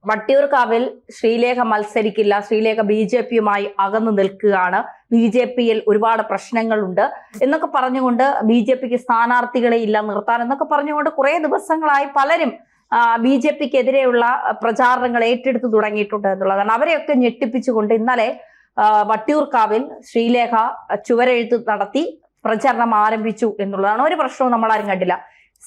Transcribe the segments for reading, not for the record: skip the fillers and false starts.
വട്ടിയൂർക്കാവിൽ ശ്രീലേഖ മത്സരിക്കില്ല, ശ്രീലേഖ BJP-യുമായി അകന്നു നിൽക്കുകയാണ്, BJP-യിൽ ഒരുപാട് പ്രശ്നങ്ങളുണ്ട് എന്നൊക്കെ പറഞ്ഞുകൊണ്ട് BJP-ക്ക് സ്ഥാനാർത്ഥികളെ ഇല്ല നിർത്താൻ എന്നൊക്കെ പറഞ്ഞുകൊണ്ട് കുറെ ദിവസങ്ങളായി പലരും BJP-ക്കെതിരെയുള്ള പ്രചാരണങ്ങൾ ഏറ്റെടുത്തു തുടങ്ങിയിട്ടുണ്ട് എന്നുള്ളതാണ്. അവരെയൊക്കെ ഞെട്ടിപ്പിച്ചുകൊണ്ട് ഇന്നലെ വട്ടിയൂർക്കാവിൽ ശ്രീലേഖ ചുവരെഴുത്ത് നടത്തി പ്രചരണം ആരംഭിച്ചു എന്നുള്ളതാണ്. ഒരു പ്രശ്നവും നമ്മളാരും കണ്ടില്ല.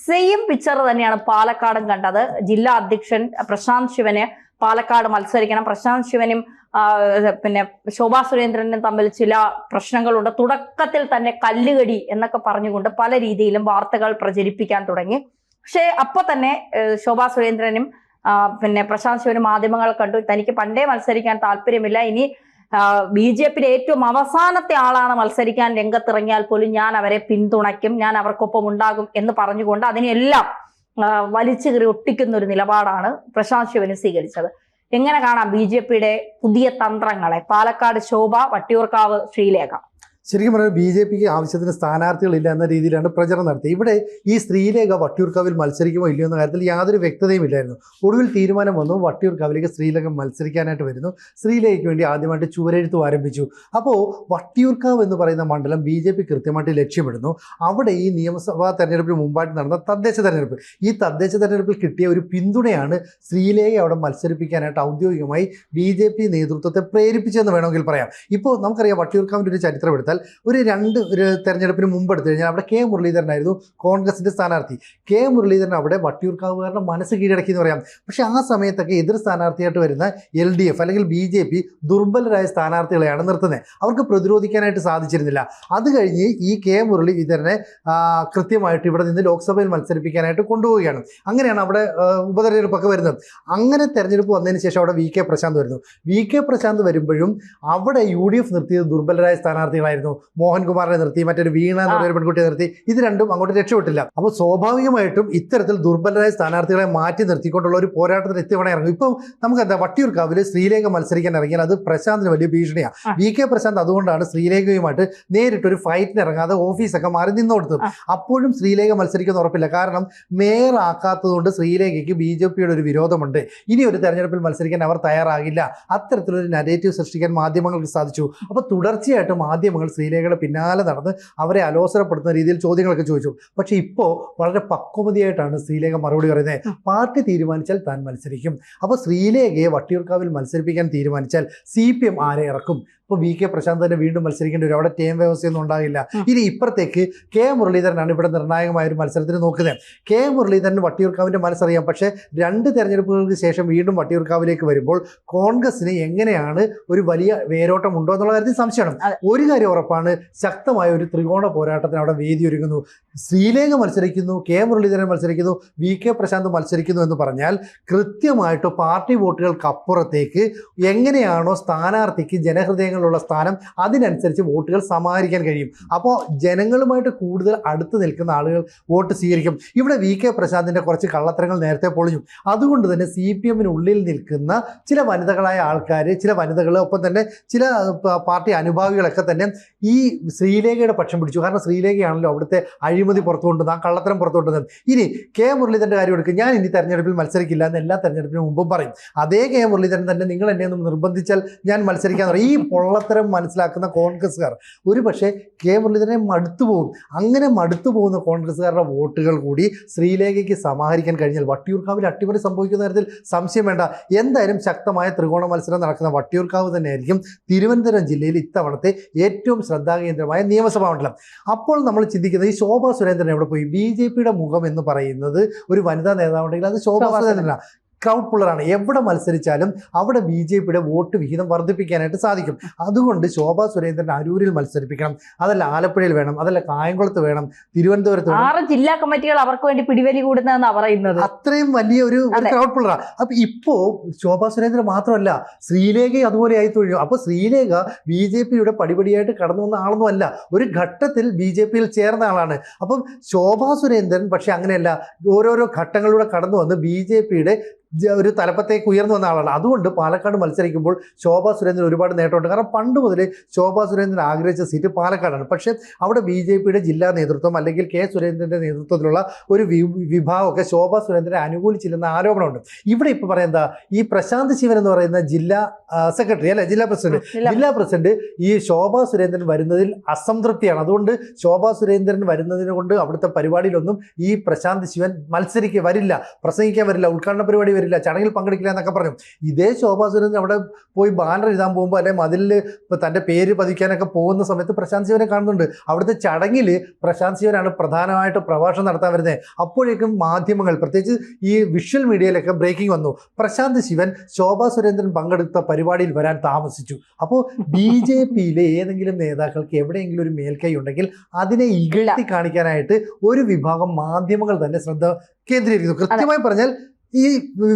സെയിം പിക്ചർ തന്നെയാണ് പാലക്കാടും കണ്ടത്. ജില്ലാ അധ്യക്ഷൻ പ്രശാന്ത് ശിവന് പാലക്കാട് മത്സരിക്കണം. പ്രശാന്ത് ശിവനും പിന്നെ ശോഭാ സുരേന്ദ്രനും തമ്മിൽ ചില പ്രശ്നങ്ങളുണ്ട്. തുടക്കത്തിൽ തന്നെ കല്ലുകടി എന്നൊക്കെ പറഞ്ഞുകൊണ്ട് പല രീതിയിലും വാർത്തകൾ പ്രചരിപ്പിക്കാൻ തുടങ്ങി. പക്ഷെ അപ്പൊ തന്നെ ശോഭാ സുരേന്ദ്രനും പിന്നെ പ്രശാന്ത് ശിവനും മാധ്യമങ്ങൾ കണ്ടു, തനിക്ക് പണ്ടേ മത്സരിക്കാൻ താല്പര്യമില്ല, ഇനി BJP-യുടെ ഏറ്റവും അവസാനത്തെ ആളാണ് മത്സരിക്കാൻ രംഗത്തിറങ്ങിയാൽ പോലും ഞാൻ അവരെ പിന്തുണയ്ക്കും, ഞാൻ അവർക്കൊപ്പം ഉണ്ടാകും എന്ന് പറഞ്ഞുകൊണ്ട് അതിനെല്ലാം വലിച്ചു കീറി ഒട്ടിക്കുന്ന ഒരു നിലപാടാണ് പ്രശാന്ത് ശിവന് സ്വീകരിച്ചത്. എങ്ങനെ കാണാം BJP-യുടെ പുതിയ തന്ത്രങ്ങളെ? പാലക്കാട് ശോഭ, വട്ടിയൂർക്കാവ് ശ്രീലേഖ. ശരിക്കും പറഞ്ഞാൽ BJP-ക്ക് ആവശ്യത്തിന് സ്ഥാനാർത്ഥികളില്ല എന്ന രീതിയിലാണ് പ്രചരണം നടത്തിയത്. ഇവിടെ ഈ ശ്രീലേഖ വട്ടിയൂർക്കാവിൽ മത്സരിക്കുമോ ഇല്ലയോ എന്ന കാര്യത്തിൽ യാതൊരു വ്യക്തതയും ഇല്ലായിരുന്നു. ഒടുവിൽ തീരുമാനം വന്നു, വട്ടിയൂർക്കാവിലേക്ക് ശ്രീലേഖ മത്സരിക്കാനായിട്ട് വരുന്നു. ശ്രീലേഖയ്ക്ക് വേണ്ടി ആദ്യമായിട്ട് ചുവരെഴുത്തും ആരംഭിച്ചു. അപ്പോൾ വട്ടിയൂർക്കാവ് എന്ന് പറയുന്ന മണ്ഡലം BJP കൃത്യമായിട്ട് ലക്ഷ്യമിടുന്നു. അവിടെ ഈ നിയമസഭാ തെരഞ്ഞെടുപ്പിന് മുമ്പായിട്ട് നടന്ന തദ്ദേശ തെരഞ്ഞെടുപ്പ്, ഈ തദ്ദേശ തെരഞ്ഞെടുപ്പിൽ കിട്ടിയ ഒരു പിന്തുണയാണ് ശ്രീലേഖയെ അവിടെ മത്സരിപ്പിക്കാനായിട്ട് ഔദ്യോഗികമായി BJP നേതൃത്വത്തെ പ്രേരിപ്പിച്ചെന്ന് വേണമെങ്കിൽ പറയാം. ഇപ്പോൾ നമുക്കറിയാം, വട്ടിയൂർക്കാവിൻ്റെ ഒരു ചരിത്രം എടുത്താൽ ഒരു തെരഞ്ഞെടുപ്പിന് മുമ്പ് എടുത്തു കഴിഞ്ഞാൽ അവിടെ K മുരളീധരനായിരുന്നു കോൺഗ്രസിന്റെ സ്ഥാനാർത്ഥി. K മുരളീധരൻ അവിടെ വട്ടിയൂർക്കാവുകാരുടെ മനസ്സ് കീഴടക്കി എന്ന് പറയാം. പക്ഷെ ആ സമയത്തൊക്കെ എതിർ സ്ഥാനാർത്ഥിയായിട്ട് വരുന്ന LDF അല്ലെങ്കിൽ BJP ദുർബലരായ സ്ഥാനാർത്ഥികളെയാണ് നിർത്തുന്നത്. അവർക്ക് പ്രതിരോധിക്കാനായിട്ട് സാധിച്ചിരുന്നില്ല. അത് കഴിഞ്ഞ് ഈ K മുരളീധരനെ കൃത്യമായിട്ട് ഇവിടെ നിന്ന് ലോക്സഭയിൽ മത്സരിപ്പിക്കാനായിട്ട് കൊണ്ടുപോവുകയാണ്. അങ്ങനെയാണ് അവിടെ ഉപതെരഞ്ഞെടുപ്പൊക്കെ വരുന്നത്. അങ്ങനെ തെരഞ്ഞെടുപ്പ് വന്നതിന് ശേഷം അവിടെ VK പ്രശാന്ത് വരുന്നു. VK പ്രശാന്ത് വരുമ്പോഴും അവിടെ UDF നിർത്തിയത് ദുർബലരായ സ്ഥാനാർത്ഥികളായിരുന്നു. മോഹൻകുമാറിനെ നിർത്തി, മറ്റൊരു വീണ എന്ന ഒരു പെൺകുട്ടിയെ നിർത്തി. ഇത് രണ്ടും അങ്ങോട്ട് രക്ഷപ്പെട്ടില്ല. അപ്പോൾ സ്വാഭാവികമായിട്ടും ഇത്തരത്തിൽ ദുർബലരായ സ്ഥാനാർത്ഥികളെ മാറ്റി നിർത്തിക്കൊണ്ടുള്ള ഒരു പോരാട്ടത്തിന് ഇത്തവണ ഇറങ്ങും. ഇപ്പം നമുക്ക് എന്താ, വട്ടിയൂർക്കാവിൽ ശ്രീലേഖ മത്സരിക്കാൻ ഇറങ്ങിയാൽ അത് പ്രശാന്തിന് വലിയ ഭീഷണിയാണ്. VK പ്രശാന്ത് അതുകൊണ്ടാണ് ശ്രീലേഖയുമായിട്ട് നേരിട്ടൊരു ഫൈറ്റിന് ഇറങ്ങാതെ ഓഫീസൊക്കെ മാറി നിന്നോടുത്തു. അപ്പോഴും ശ്രീലേഖ മത്സരിക്കുന്ന ഉറപ്പില്ല. കാരണം മേയർ ആക്കാത്തതുകൊണ്ട് ശ്രീലേഖയ്ക്ക് BJP-യുടെ ഒരു വിരോധമുണ്ട്. ഇനി ഒരു തെരഞ്ഞെടുപ്പിൽ മത്സരിക്കാൻ അവർ തയ്യാറാകില്ല. അത്തരത്തിലൊരു നരേറ്റീവ് സൃഷ്ടിക്കാൻ മാധ്യമങ്ങൾക്ക് സാധിച്ചു. അപ്പോൾ തുടർച്ചയായിട്ട് മാധ്യമങ്ങൾ ശ്രീലേഖയുടെ പിന്നാലെ നടന്ന് അവരെ അലോസരപ്പെടുത്തുന്ന രീതിയിൽ ചോദ്യങ്ങളൊക്കെ ചോദിച്ചു. പക്ഷേ ഇപ്പോൾ വളരെ പക്വതയായിട്ടാണ് ശ്രീലേഖ മറുപടി പറയുന്നത്. പാർട്ടി തീരുമാനിച്ചാൽ താൻ മത്സരിക്കും. അപ്പോൾ ശ്രീലേഖയെ വട്ടിയൂർക്കാവിൽ മത്സരിപ്പിക്കാൻ തീരുമാനിച്ചാൽ CPM ആരെ ഇറക്കും? ഇപ്പോൾ VK പ്രശാന്ത് തന്നെ വീണ്ടും മത്സരിക്കേണ്ടി വരും. അവിടെ ടീം വ്യവസ്ഥയൊന്നും ഉണ്ടാകില്ല. ഇനി ഇപ്പുറത്തേക്ക് K മുരളീധരനാണ് ഇവിടെ നിർണായകമായ ഒരു മത്സരത്തിന് നോക്കുന്നത്. K മുരളീധരന് വട്ടിയൂർക്കാവിൻ്റെ മനസ്സറിയാം. പക്ഷേ 2 തെരഞ്ഞെടുപ്പുകൾക്ക് ശേഷം വീണ്ടും വട്ടിയൂർക്കാവിലേക്ക് വരുമ്പോൾ കോൺഗ്രസിന് എങ്ങനെയാണ് ഒരു വലിയ വേരോട്ടം ഉണ്ടോ എന്നുള്ള കാര്യത്തിൽ സംശയമാണ്. ഒരു കാര്യം ഉറപ്പാണ്, ശക്തമായ ഒരു ത്രികോണ പോരാട്ടത്തിന് അവിടെ വേദി ഒരുങ്ങുന്നു. ശ്രീലേഖ മത്സരിക്കുന്നു, K മുരളീധരൻ മത്സരിക്കുന്നു, VK പ്രശാന്ത് മത്സരിക്കുന്നു എന്ന് പറഞ്ഞാൽ കൃത്യമായിട്ട് പാർട്ടി വോട്ടുകൾക്ക് അപ്പുറത്തേക്ക് എങ്ങനെയാണോ സ്ഥാനാർത്ഥിക്ക് ജനഹൃദയങ്ങളുള്ള സ്ഥാനം, അതിനനുസരിച്ച് വോട്ടുകൾ സമാഹരിക്കാൻ കഴിയും. അപ്പോൾ ജനങ്ങളുമായിട്ട് കൂടുതൽ അടുത്ത് നിൽക്കുന്ന ആളുകൾ വോട്ട് സ്വീകരിക്കും. ഇവിടെ VK പ്രശാന്തിൻ്റെ കുറച്ച് കള്ളത്തരങ്ങൾ നേരത്തെ പൊളിഞ്ഞു. അതുകൊണ്ട് തന്നെ CPM-നുള്ളിൽ നിൽക്കുന്ന ചില വനിതകളായ ആൾക്കാർ, ചില വനിതകൾ, ഒപ്പം തന്നെ ചില പാർട്ടി അനുഭാവികളൊക്കെ തന്നെ ഈ ശ്രീലേഖയുടെ പക്ഷം പിടിച്ചു. കാരണം ശ്രീലേഖയാണല്ലോ അവിടുത്തെ അഴിമതി പുറത്തു കൊണ്ടുവന്നത്, ആ കള്ളത്തരം പുറത്തു കൊണ്ടുവന്നത്. ഇനി K മുരളീധരൻ്റെ കാര്യം എടുക്കും, ഞാൻ ഇനി തെരഞ്ഞെടുപ്പിൽ മത്സരിക്കില്ല എന്ന് എല്ലാ തെരഞ്ഞെടുപ്പിന് മുമ്പും പറയും. അതേ K മുരളീധരൻ തന്നെ നിങ്ങൾ എന്നെ ഒന്ന് നിർബന്ധിച്ചാൽ ഞാൻ മത്സരിക്കാൻ പറയും. ഈ പൊള്ളത്തരം മനസ്സിലാക്കുന്ന കോൺഗ്രസ്സുകാർ ഒരു പക്ഷേ K മുരളീധരനെ മടുത്തു പോകും. അങ്ങനെ മടുത്തു പോകുന്ന കോൺഗ്രസ്സുകാരുടെ വോട്ടുകൾ കൂടി ശ്രീലേഖയ്ക്ക് സമാഹരിക്കാൻ കഴിഞ്ഞാൽ വട്ടിയൂർക്കാവിൽ അട്ടിമറി സംഭവിക്കുന്ന കാര്യത്തിൽ സംശയം വേണ്ട. എന്തായാലും ശക്തമായ ത്രികോണ മത്സരം നടക്കുന്ന വട്ടിയൂർക്കാവ് തന്നെയായിരിക്കും തിരുവനന്തപുരം ജില്ലയിൽ ഇത്തവണത്തെ ഏറ്റവും ശ്രദ്ധാകേന്ദ്രമായ നിയമസഭാ മണ്ഡലം. അപ്പോൾ നമ്മൾ ചിന്തിക്കുന്നത്, ഈ ശോഭാ സുരേന്ദ്രൻ എവിടെ പോയി? BJP-യുടെ മുഖം എന്ന് പറയുന്നത് ഒരു വനിതാ നേതാവുണ്ടെങ്കിൽ അത് ശോഭാ സുരേന്ദ്രനാണ്. ക്രൗഡ് പുള്ളറാണ്. എവിടെ മത്സരിച്ചാലും അവിടെ BJP-യുടെ വോട്ട് വിഹിതം വർദ്ധിപ്പിക്കാനായിട്ട് സാധിക്കും. അതുകൊണ്ട് ശോഭാ സുരേന്ദ്രൻ അരൂരിൽ മത്സരിപ്പിക്കണം, അതല്ല ആലപ്പുഴയിൽ വേണം, അതല്ല കായംകുളത്ത് വേണം, തിരുവനന്തപുരത്ത് വേണം. 6 ജില്ലാ കമ്മിറ്റികൾ അവർക്ക് വേണ്ടി പിടിവലി കൂടുന്നതെന്നാണ് പറയുന്നത്. അത്രയും വലിയ ഒരു ക്രൗഡ് പുള്ളറാണ്. അപ്പൊ ഇപ്പോ ശോഭാ സുരേന്ദ്രൻ മാത്രമല്ല, ശ്രീലേഖ അതുപോലെ ആയി തൊഴിഞ്ഞു. അപ്പൊ ശ്രീലേഖ BJP-യുടെ പടിപടിയായിട്ട് കടന്നു വന്ന ആളൊന്നും അല്ല, ഒരു ഘട്ടത്തിൽ BJP-യിൽ ചേർന്ന ആളാണ്. അപ്പം ശോഭാ സുരേന്ദ്രൻ പക്ഷെ അങ്ങനെയല്ല, ഓരോരോ ഘട്ടങ്ങളിലൂടെ കടന്നു വന്ന് BJP-യുടെ ഒരു തലപ്പത്തേക്ക് ഉയർന്നു വന്ന ആളാണ്. അതുകൊണ്ട് പാലക്കാട് മത്സരിക്കുമ്പോൾ ശോഭാ സുരേന്ദ്രൻ ഒരുപാട് നേട്ടമുണ്ട്. കാരണം പണ്ട് മുതലേ ശോഭാ സുരേന്ദ്രൻ ആഗ്രഹിച്ച സീറ്റ് പാലക്കാടാണ്. പക്ഷേ അവിടെ BJPയുടെ ജില്ലാ നേതൃത്വം അല്ലെങ്കിൽ കെ സുരേന്ദ്രൻ്റെ നേതൃത്വത്തിലുള്ള ഒരു വിഭാഗമൊക്കെ ശോഭാ സുരേന്ദ്രനെ അനുകൂലിച്ചില്ലെന്ന ആരോപണമുണ്ട്. ഇവിടെ ഇപ്പോൾ പറയുന്നത് ഈ പ്രശാന്ത് ശിവൻ എന്ന് പറയുന്ന ജില്ലാ സെക്രട്ടറി അല്ലെ ജില്ലാ പ്രസിഡന്റ് ഈ ശോഭാ സുരേന്ദ്രൻ വരുന്നതിൽ അസംതൃപ്തിയാണ്. അതുകൊണ്ട് ശോഭാ സുരേന്ദ്രൻ വരുന്നതിനെ കൊണ്ട് അവിടുത്തെ പരിപാടിയിലൊന്നും ഈ പ്രശാന്ത് ശിവൻ വരില്ല, പ്രസംഗിക്കാൻ വരില്ല, ഉദ്ഘാടന പരിപാടി വരില്ല, ചടങ്ങിൽ പങ്കെടുക്കില്ല എന്നൊക്കെ പറഞ്ഞു. ഇതേ ശോഭാ സുരേന്ദ്രൻ അവിടെ പോയി ബാനർ എഴുതാൻ പോകുമ്പോൾ അല്ലെങ്കിൽ മതിലിൽ തൻ്റെ പേര് പതിക്കാനൊക്കെ പോകുന്ന സമയത്ത് പ്രശാന്ത് ശിവനെ കാണുന്നുണ്ട്. അവിടുത്തെ ചടങ്ങിൽ പ്രശാന്ത് ശിവനാണ് പ്രധാനമായിട്ട് പ്രഭാഷണം നടത്താൻ വരുന്നത്. അപ്പോഴേക്കും മാധ്യമങ്ങൾ, പ്രത്യേകിച്ച് ഈ വിഷ്വൽ മീഡിയയിലൊക്കെ ബ്രേക്കിംഗ് വന്നു. പ്രശാന്ത് ശിവൻ ശോഭാ സുരേന്ദ്രൻ പങ്കെടുത്ത പരിപാടിയിൽ വരാൻ താമസിച്ചു. അപ്പോൾ BJPയിലെ ഏതെങ്കിലും നേതാക്കൾക്ക് എവിടെയെങ്കിലും ഒരു മേൽക്കൈ ഉണ്ടെങ്കിൽ അതിനെ ഇകഴ്ത്തി കാണിക്കാനായിട്ട് ഒരു വിഭാഗം മാധ്യമങ്ങൾ തന്നെ ശ്രദ്ധ കേന്ദ്രീകരിക്കുന്നു. കൃത്യമായി പറഞ്ഞാൽ ഈ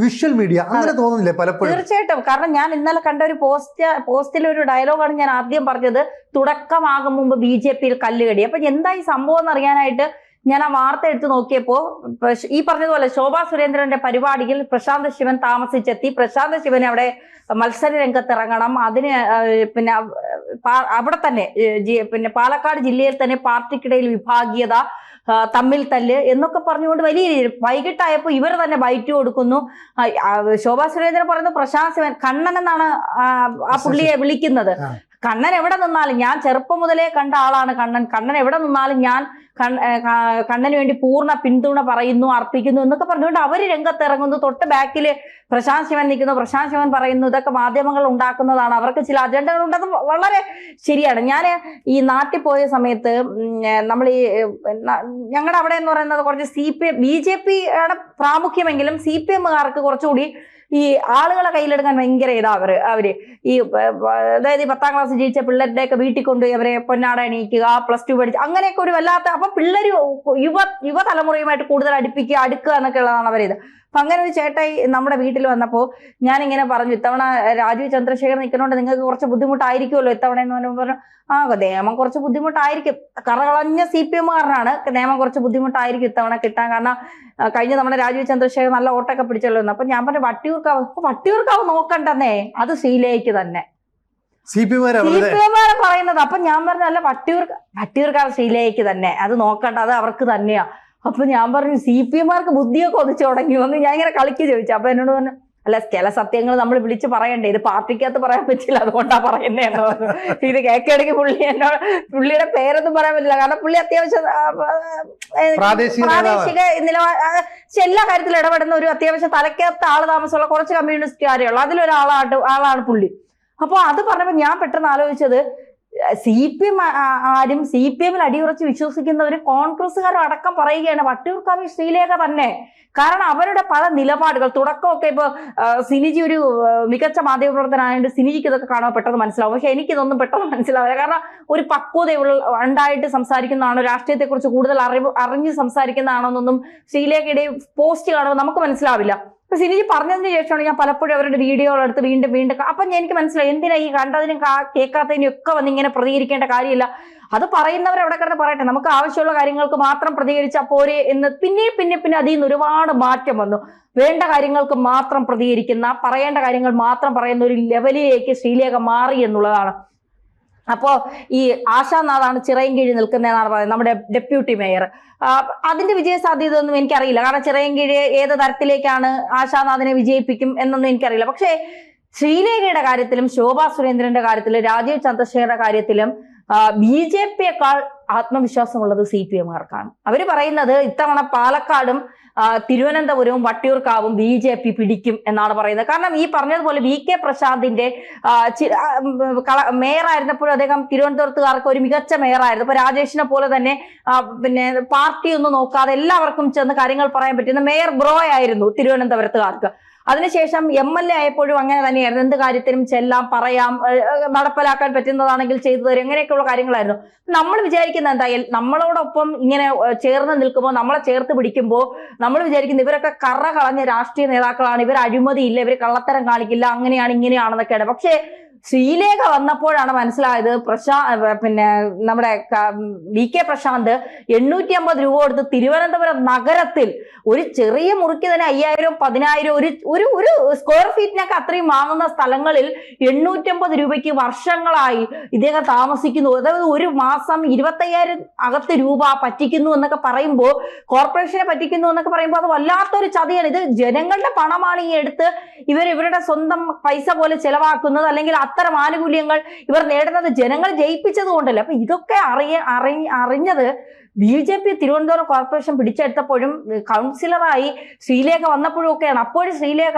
വിഷ്വൽ മീഡിയ അങ്ങനെ തോന്നുന്നില്ലേ പലപ്പോഴും? തീർച്ചയായിട്ടും. കാരണം ഞാൻ ഇന്നലെ കണ്ട ഒരു പോസ്റ്റിൽ ഒരു ഡയലോഗാണ് ഞാൻ ആദ്യം പറഞ്ഞത്, തുടക്കമാകും മുമ്പ് BJPയിൽ കല്ലുകടി. അപ്പൊ എന്താ ഈ സംഭവം എന്ന് അറിയാനായിട്ട് ഞാൻ ആ വാർത്ത എടുത്ത് നോക്കിയപ്പോൾ ഈ പറഞ്ഞതുപോലെ ശോഭാ സുരേന്ദ്രന്റെ പരിപാടിയിൽ പ്രശാന്ത് ശിവൻ താമസിച്ചെത്തി. പ്രശാന്ത് ശിവന് അവിടെ മത്സര രംഗത്തിറങ്ങണം. അതിന് പിന്നെ അവിടെ തന്നെ പിന്നെ പാലക്കാട് ജില്ലയിൽ തന്നെ പാർട്ടിക്കിടയിൽ വിഭാഗീയത, തമ്മിൽ തല്ല് എന്നൊക്കെ പറഞ്ഞുകൊണ്ട് വലിയ രീതിയിൽ വൈകിട്ടായപ്പോൾ ഇവർ തന്നെ ബൈറ്റ് കൊടുക്കുന്നു. ശോഭാ സുരേന്ദ്രൻ പറയുന്നത് പ്രശാന്ത് ശിവൻ കണ്ണൻ എന്നാണ് ആ പുള്ളിയെ വിളിക്കുന്നത്. കണ്ണൻ എവിടെ നിന്നാലും, ഞാൻ ചെറുപ്പം മുതലേ കണ്ട ആളാണ് കണ്ണൻ എവിടെ നിന്നാലും ഞാൻ കണ്ണന് വേണ്ടി പൂർണ്ണ പിന്തുണ പറയുന്നു, അർപ്പിക്കുന്നു എന്നൊക്കെ പറഞ്ഞുകൊണ്ട് അവർ രംഗത്തിറങ്ങുന്നു. തൊട്ട് ബാക്കിൽ പ്രശാന്ത് ശിവൻ നിൽക്കുന്നു, പ്രശാന്ത് ശിവൻ പറയുന്നു. ഇതൊക്കെ മാധ്യമങ്ങൾ ഉണ്ടാക്കുന്നതാണ്, അവർക്ക് ചില അജണ്ടകളുണ്ട്. അത് വളരെ ശരിയാണ്. ഞാൻ ഈ നാട്ടിൽ പോയ സമയത്ത് നമ്മൾ ഈ ഞങ്ങളുടെ അവിടെ എന്ന് പറയുന്നത് കുറച്ച് BJPയുടെ പ്രാമുഖ്യമെങ്കിലും CPMകാർക്ക് കുറച്ചുകൂടി ഈ ആളുകളെ കയ്യിലെടുക്കാൻ ഭയങ്കര അവര് ഈ അതായത് 10ാം ക്ലാസ് ജയിച്ച പിള്ളേരുടെയൊക്കെ വീട്ടിൽ കൊണ്ടുപോയി അവരെ പൊന്നാട എണീക്കുക, +2 പഠിച്ച് അങ്ങനെയൊക്കെ ഒരു വല്ലാത്ത, അപ്പൊ പിള്ളേർ യുവതലമുറയുമായിട്ട് കൂടുതൽ അടുക്കുക എന്നൊക്കെ ഉള്ളതാണ് അവരിത്. അപ്പൊ അങ്ങനെ ഒരു ചേട്ടായി നമ്മുടെ വീട്ടിൽ വന്നപ്പോൾ ഞാനിങ്ങനെ പറഞ്ഞു, ഇത്തവണ രാജീവ് ചന്ദ്രശേഖർ നിൽക്കുന്നതുകൊണ്ട് നിങ്ങൾക്ക് കുറച്ച് ബുദ്ധിമുട്ടായിരിക്കുമല്ലോ ഇത്തവണ എന്ന് പറഞ്ഞു. നിയമം കുറച്ച് ബുദ്ധിമുട്ടായിരിക്കും, കറകളഞ്ഞ CPMകാരനാണ്, നിയമം കുറച്ച് ബുദ്ധിമുട്ടായിരിക്കും ഇത്തവണ കിട്ടാൻ. കാരണം കഴിഞ്ഞ നമ്മുടെ രാജീവ് ചന്ദ്രശേഖർ നല്ല ഓട്ടൊക്കെ പിടിച്ചല്ലോ എന്ന്. അപ്പൊ ഞാൻ പറഞ്ഞു വട്ടിയൂർക്കാവ് നോക്കണ്ടെന്നേ, അത് ശ്രീലേക്ക് തന്നെ CPMകാരെ പറയുന്നത്. അപ്പൊ ഞാൻ പറഞ്ഞു അല്ല, വട്ടിയൂർക്കാവ് ശ്രീലേക്ക് തന്നെ, അത് നോക്കണ്ട, അത് അവർക്ക് തന്നെയാ. അപ്പൊ ഞാൻ പറഞ്ഞു CPMകാർക്ക് ബുദ്ധിയൊക്കെ ഒതിച്ചു തുടങ്ങി വന്ന്. ഞാൻ ഇങ്ങനെ കളിക്ക് ചോദിച്ചു. അപ്പൊ എന്നോട് പറഞ്ഞു അല്ല, ചില സത്യങ്ങൾ നമ്മൾ വിളിച്ച് പറയണ്ടേ, ഇത് പാർട്ടിക്കകത്ത് പറയാൻ പറ്റില്ല, അതുകൊണ്ടാ പറയുന്നതെന്ന് പറഞ്ഞു. ഇത് കേക്കിടയ്ക്ക് പുള്ളിയുടെ പേരൊന്നും പറയാൻ പറ്റില്ല, കാരണം പുള്ളി അത്യാവശ്യം പ്രാദേശിക എല്ലാ കാര്യത്തിലും ഇടപെടുന്ന ഒരു അത്യാവശ്യം തലക്കകത്ത് ആള് താമസമുള്ള കുറച്ച് കമ്മ്യൂണിസ്റ്റുകാരേ ഉള്ളൂ. അതിലൊരാളാണ് പുള്ളി. അപ്പൊ അത് പറഞ്ഞപ്പോൾ ഞാൻ പെട്ടെന്ന് ആലോചിച്ചത്, CPMൽ അടിയുറച്ച് വിശ്വസിക്കുന്നവരും കോൺഗ്രസ്സുകാരും അടക്കം പറയുകയാണ് വട്ടിയൂർക്കാവ് ശ്രീലേഖ തന്നെ. കാരണം അവരുടെ പല നിലപാടുകൾ തുടക്കമൊക്കെ ഇപ്പൊ സിനിജി ഒരു മികച്ച മാധ്യമപ്രവർത്തനായതുകൊണ്ട് സിനിജിക്ക് ഇതൊക്കെ കാണാൻ പെട്ടെന്ന് മനസ്സിലാവും. പക്ഷെ എനിക്കിതൊന്നും പെട്ടെന്ന് മനസ്സിലാവില്ല. കാരണം ഒരു പക്വത ഉണ്ടായിട്ട് സംസാരിക്കുന്നതാണോ, രാഷ്ട്രീയത്തെക്കുറിച്ച് കൂടുതൽ അറിഞ്ഞ് സംസാരിക്കുന്നതാണോ എന്നൊന്നും ശ്രീലേഖയുടെ പോസ്റ്റ് കാണുമ്പോൾ നമുക്ക് മനസ്സിലാവില്ല. അപ്പൊ സിനിജി പറഞ്ഞതിന് ശേഷമാണ് ഞാൻ പലപ്പോഴും അവരുടെ വീഡിയോകളെടുത്ത് വീണ്ടും അപ്പൊ എനിക്ക് മനസ്സിലായി എന്തിനാ ഈ കണ്ടതിനും കേൾക്കാത്തതിനും ഒക്കെ വന്ന് ഇങ്ങനെ പ്രതികരിക്കേണ്ട കാര്യമില്ല. അത് പറയുന്നവർ എവിടെ കിടന്ന് പറയട്ടെ, നമുക്ക് ആവശ്യമുള്ള കാര്യങ്ങൾക്ക് മാത്രം പ്രതികരിച്ചാൽ പോരെ എന്ന് പിന്നെ അതിൽ നിന്ന് ഒരുപാട് മാറ്റം വന്നു. വേണ്ട കാര്യങ്ങൾക്ക് മാത്രം പ്രതികരിക്കുന്ന, പറയേണ്ട കാര്യങ്ങൾ മാത്രം പറയുന്ന ഒരു ലെവലിലേക്ക് ശ്രീലേഖ മാറി എന്നുള്ളതാണ്. അപ്പോ ഈ ആശാനാഥാണ് ചിറയൻകീഴ് നിൽക്കുന്നതെന്നാണ് പറയുന്നത്, നമ്മുടെ ഡെപ്യൂട്ടി മേയർ. അതിന്റെ വിജയ സാധ്യത ഒന്നും എനിക്കറിയില്ല, കാരണം ചിറയൻകീഴ് ഏത് തരത്തിലേക്കാണ് ആശാനാഥിനെ വിജയിപ്പിക്കും എന്നൊന്നും എനിക്കറിയില്ല. പക്ഷേ ശ്രീലേഖയുടെ കാര്യത്തിലും ശോഭാ സുരേന്ദ്രന്റെ കാര്യത്തിലും രാജീവ് ചന്ദ്രശേഖരുടെ കാര്യത്തിലും BJPയേക്കാൾ ആത്മവിശ്വാസമുള്ളത് CPMകാർക്കാണ്. അവര് പറയുന്നത് ഇത്തവണ പാലക്കാടും തിരുവനന്തപുരവും വട്ടിയൂർക്കാവും BJP പിടിക്കും എന്നാണ് പറയുന്നത്. കാരണം ഈ പറഞ്ഞതുപോലെ VK പ്രശാന്തിന്റെ മേയറായിരുന്നപ്പോഴും അദ്ദേഹം തിരുവനന്തപുരത്തുകാർക്ക് ഒരു മികച്ച മേയറായിരുന്നു. ഇപ്പൊ രാജേഷിനെ പോലെ തന്നെ പിന്നെ പാർട്ടി ഒന്നും നോക്കാതെ എല്ലാവർക്കും ചെന്ന് കാര്യങ്ങൾ പറയാൻ പറ്റുന്ന മേയർ ബ്രോ ആയിരുന്നു തിരുവനന്തപുരത്തുകാർക്ക്. അതിനുശേഷം MLA ആയപ്പോഴും അങ്ങനെ തന്നെയായിരുന്നു. എന്ത് കാര്യത്തിനും ചെല്ലാം, പറയാം, നടപ്പിലാക്കാൻ പറ്റുന്നതാണെങ്കിൽ ചെയ്തു തരും, അങ്ങനെയൊക്കെയുള്ള കാര്യങ്ങളായിരുന്നു. നമ്മൾ വിചാരിക്കുന്ന എന്തായാലും നമ്മളോടൊപ്പം ഇങ്ങനെ ചേർന്ന് നിൽക്കുമ്പോൾ, നമ്മളെ ചേർത്ത് പിടിക്കുമ്പോൾ നമ്മൾ വിചാരിക്കുന്നത് ഇവരൊക്കെ കറ കളഞ്ഞ രാഷ്ട്രീയ നേതാക്കളാണ്, ഇവർ അഴിമതിയില്ല, ഇവർ കള്ളത്തരം കാണിക്കില്ല, അങ്ങനെയാണ് ഇങ്ങനെയാണെന്നൊക്കെയാണ്. പക്ഷേ ശ്രീലേഖ വന്നപ്പോഴാണ് മനസ്സിലായത് പിന്നെ നമ്മുടെ VK പ്രശാന്ത് 850 രൂപ കൊടുത്ത് തിരുവനന്തപുരം നഗരത്തിൽ ഒരു ചെറിയ മുറിക്ക് തന്നെ 5000 10,000 ഒരു സ്ക്വയർ ഫീറ്റിനൊക്കെ അത്രയും വാങ്ങുന്ന സ്ഥലങ്ങളിൽ 850 രൂപയ്ക്ക് വർഷങ്ങളായി ഇദ്ദേഹം താമസിക്കുന്നു. അതായത് ഒരു മാസം 25,000 അകത്ത് രൂപ പറ്റിക്കുന്നു എന്നൊക്കെ പറയുമ്പോൾ, കോർപ്പറേഷനെ പറ്റിക്കുന്നു എന്നൊക്കെ പറയുമ്പോൾ അത് വല്ലാത്തൊരു ചതിയാണ്. ഇത് ജനങ്ങളുടെ പണമാണ് ഈ എടുത്ത് ഇവരുടെ സ്വന്തം പൈസ പോലെ ചെലവാക്കുന്നത്, അല്ലെങ്കിൽ അത്തരം ആനുകൂല്യങ്ങൾ ഇവർ നേടുന്നത് ജനങ്ങൾ ജയിപ്പിച്ചത് കൊണ്ടല്ലേ. അപ്പൊ ഇതൊക്കെ അറിഞ്ഞത് BJP തിരുവനന്തപുരം കോർപ്പറേഷൻ പിടിച്ചെടുത്തപ്പോഴും കൗൺസിലറായി ശ്രീലേഖ വന്നപ്പോഴും ഒക്കെയാണ്. അപ്പോഴും ശ്രീലേഖ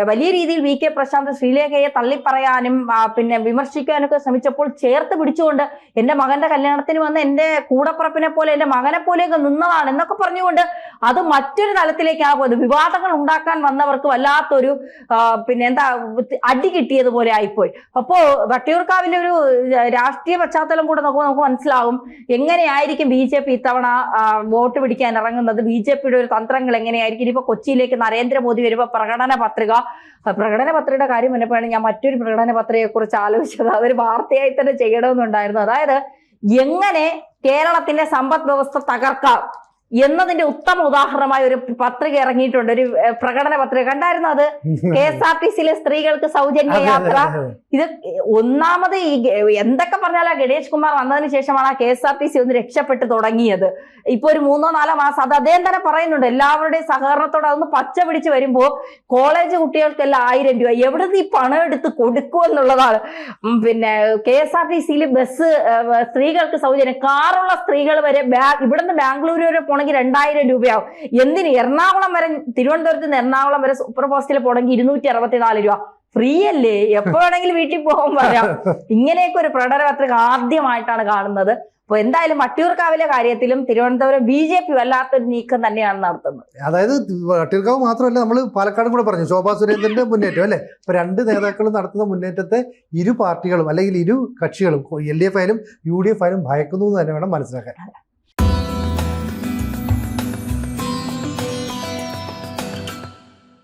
വലിയ രീതിയിൽ VK പ്രശാന്ത് ശ്രീലേഖയെ തള്ളിപ്പറയാനും പിന്നെ വിമർശിക്കാനൊക്കെ ശ്രമിച്ചപ്പോൾ ചേർത്ത് പിടിച്ചുകൊണ്ട് എന്റെ മകന്റെ കല്യാണത്തിന് വന്ന് എന്റെ കൂടപ്പുറപ്പിനെ പോലെ എന്റെ മകനെ പോലെയൊക്കെ നിന്നതാണ് എന്നൊക്കെ പറഞ്ഞുകൊണ്ട് അത് മറ്റൊരു തലത്തിലേക്കാണ് പോയത്. വിവാദങ്ങൾ ഉണ്ടാക്കാൻ വന്നവർക്ക് വല്ലാത്തൊരു പിന്നെ എന്താ അടി കിട്ടിയതുപോലെ ആയിപ്പോയി. അപ്പോ വട്ടിയൂർക്കാവിലെ ഒരു രാഷ്ട്രീയ പശ്ചാത്തലം കൂടെ നോക്കുമ്പോൾ നമുക്ക് മനസ്സിലാവും എങ്ങനെയായിരിക്കും BJP ഇത്തവണ വോട്ട് പിടിക്കാൻ ഇറങ്ങുന്നത്, BJPയുടെ ഒരു തന്ത്രങ്ങൾ എങ്ങനെയായിരിക്കും. ഇനിയിപ്പോ കൊച്ചിയിലേക്ക് നരേന്ദ്രമോദി വരുമ്പോൾ പ്രകടന പത്രികയുടെ കാര്യം വന്നപ്പോഴാണ് ഞാൻ മറ്റൊരു പ്രകടന പത്രികയെ കുറിച്ച് ആലോചിച്ചത്. അതൊരു വാർത്തയായി തന്നെ ചെയ്യണമെന്നുണ്ടായിരുന്നു. അതായത് എങ്ങനെ കേരളത്തിന്റെ സമ്പദ് വ്യവസ്ഥ തകർക്കാം എന്നതിന്റെ ഉത്തമ ഉദാഹരണമായ ഒരു പത്രിക ഇറങ്ങിയിട്ടുണ്ട്, ഒരു പ്രകടന പത്രിക. കണ്ടായിരുന്നു അത്? KSRTCയിലെ സ്ത്രീകൾക്ക് സൗജന്യ യാത്ര. ഇത് ഒന്നാമത് ഈ എന്തൊക്കെ പറഞ്ഞാൽ ഗണേഷ് കുമാർ വന്നതിന് ശേഷമാണ് ആ KSRTC ഒന്ന് രക്ഷപ്പെട്ട് തുടങ്ങിയത്. ഇപ്പൊ ഒരു 3-4 മാസം അത് അദ്ദേഹം തന്നെ പറയുന്നുണ്ട്, എല്ലാവരുടെയും സഹകരണത്തോടെ അതൊന്ന് പച്ച പിടിച്ച് വരുമ്പോ കോളേജ് കുട്ടികൾക്കെല്ലാം 1000 രൂപ എവിടെ നിന്ന് ഈ പണം എടുത്ത് കൊടുക്കുമെന്നുള്ളതാണ്. പിന്നെ KSRTCയിൽ ബസ് സ്ത്രീകൾക്ക് സൗജന്യം, കാറുള്ള സ്ത്രീകൾ വരെ ഇവിടുന്ന് ബാംഗ്ലൂർ വരെ പോണെങ്കിൽ 2000 രൂപയാവും. എന്തിന്? എറണാകുളം വരെ, തിരുവനന്തപുരത്ത് നിന്ന് എറണാകുളം വരെ സൂപ്പർ ഫാസ്റ്റിൽ പോണെങ്കിൽ 264 രൂപ. ഫ്രീ അല്ലേ, എപ്പോ വേണമെങ്കിലും വീട്ടിൽ പോകാൻ പറയാം. ഇങ്ങനെയൊക്കെ ഒരു പ്രകടന പത്രിക ആദ്യമായിട്ടാണ് കാണുന്നത്. അപ്പൊ എന്തായാലും വട്ടിയൂർക്കാവിലെ കാര്യത്തിലും തിരുവനന്തപുരം BJP വല്ലാത്തൊരു നീക്കം തന്നെയാണ് നടത്തുന്നത്. അതായത് വട്ടിയൂർക്കാവ് മാത്രമല്ല, നമ്മൾ പാലക്കാടും കൂടെ പറഞ്ഞു ശോഭാ സുരേന്ദ്രന്റെ മുന്നേറ്റം അല്ലെ. ഇപ്പൊ 2 നേതാക്കളും നടത്തുന്ന മുന്നേറ്റത്തെ ഇരു പാർട്ടികളും അല്ലെങ്കിൽ ഇരു കക്ഷികളും LDF ആയാലും UDF ആയാലും ഭയക്കുന്നു എന്ന് തന്നെ വേണം മനസ്സിലാക്കാൻ.